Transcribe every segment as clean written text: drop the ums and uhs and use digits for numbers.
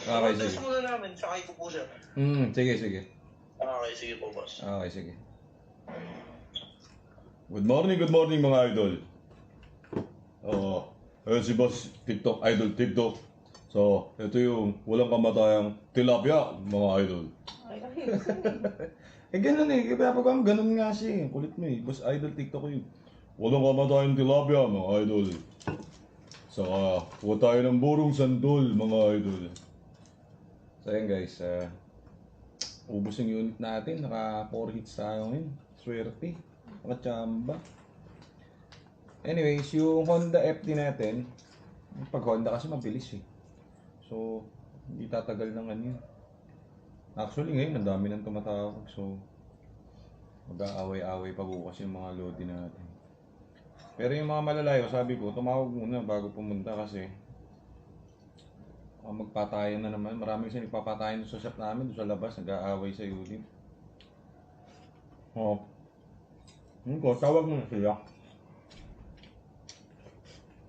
Okay, sige. Test muna namin, tsaka ito po siya. Sige, sige. Okay, sige po, boss. Okay, sige. Good morning mga idol. Ayun si Boss TikTok, Idol TikTok. So, ito yung walang kamatayang tilapia, mga idol. Ganun eh, kaya pag ganun nga siya, kulit mo eh. Boss Idol TikTok yun. Walang kamatayang tilapia, mga idol. Saka, huwag tayo ng burong santol, mga idol. So yun guys, ubos yung unit natin, naka 4 hits tayo ngayon. Swerte, nakachamba. Anyways, yung Honda FD natin, pag Honda kasi mabilis eh. So, hindi tatagal ng ano yun. Actually ngayon, ang dami nang tumatawag. So, mag-aaway-aaway pa bukas yung mga loading natin. Pero yung mga malalayo, sabi ko, tumawag muna bago pumunta kasi magpatayan na naman. Marami kasi nagpapatayan sa shop namin, doon sa labas, nag-aaway sa unit. Yun ko, tawag mo na sila.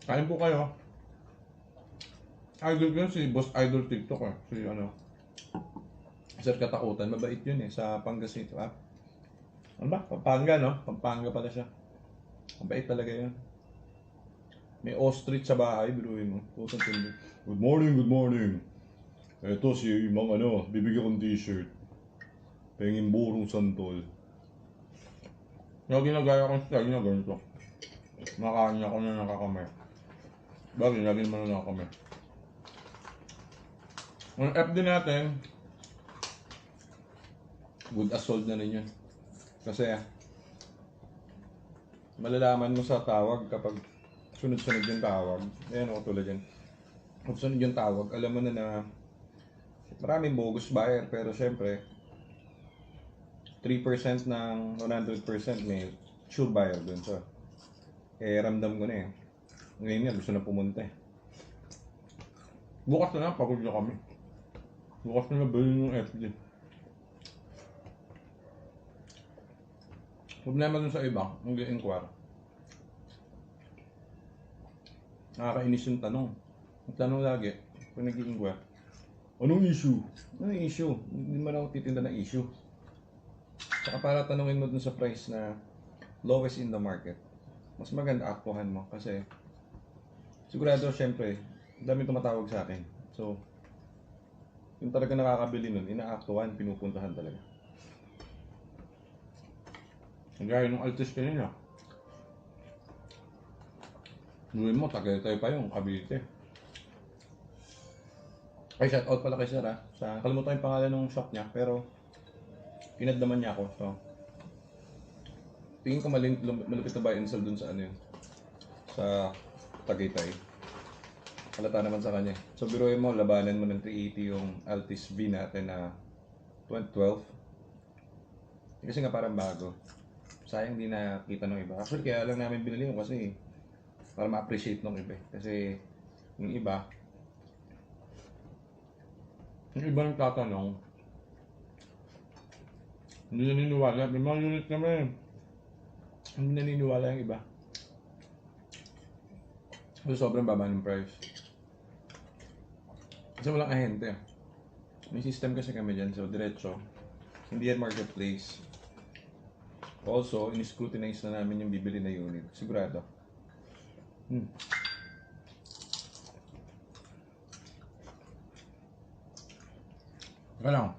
Kain po kayo. Idol yun si Boss Idol TikTok eh. Si ano, Sir Katakutan, mabait yun eh, sa Pangasinan. Ano ba? Pampanga no? Pampanga pala siya. Mabait talaga yun. May ostrich sa bahay, biruin mo. Pusang tindi. Good morning. Ito si Mang ano, bibigyan kong t-shirt. Pengin burong santol. Yung ginagaya kong style niya, ganito. Nakain ako na nakakamay. Bagay, lagyan mo na nakakamay. Ang FD natin, good assault na rin yun. Kasi, malalaman mo sa tawag kapag sunod-sunod yung tawag. Ayan o, tulad yan. Kapag sunod yung tawag, alam mo na maraming bogus buyer, pero syempre, 3% ng 100% may sure buyer dun. So, ramdam ko na eh. Ngayon nga, gusto na pumunta eh. Bukas na lang, pagod na kami. Bukas na nabili yung FD. Problema dun sa iba, mag-i-inquire. Nakakainis yung tanong. Ang tanong lagi, kung nag-i-inquire, anong issue? Anong issue? Hindi man ako titinda ng issue. Saka para tanongin mo dun sa price na lowest in the market, mas maganda aktuhan mo kasi sigurado syempre, dami tumatawag sa akin. So, yung talaga nakakabili nun, inaaktuhan, pinupuntahan talaga. Gaya nung Altis kanina. Nuwin mo, Tagaytay pa yung Cavite. Ay, shoutout pala kay Sir ha. Kalimutan yung pangalan ng shop niya, pero pinad naman niya ako. So, tingin ko malupit na buy and sell dun sa ano yun. Sa Tagaytay. Halata naman sa kanya. So, biruin mo, labanan mo ng 380 yung Altis V natin na 2012. Kasi nga parang bago. Sayang di nakita ng iba. Actually, kaya lang namin binili yung kasi para ma-appreciate ng iba. Kasi yung iba nagtatanong, hindi naniniwala. May mga unit naman. Hindi naniniwala yung iba. So, sobrang baba ng price. Kasi walang ahente. May system kasi kami dyan. So, diretso. Hindi yan marketplace. Also, in-scrutinize na namin yung bibili na unit. Sigurado. Teka lang.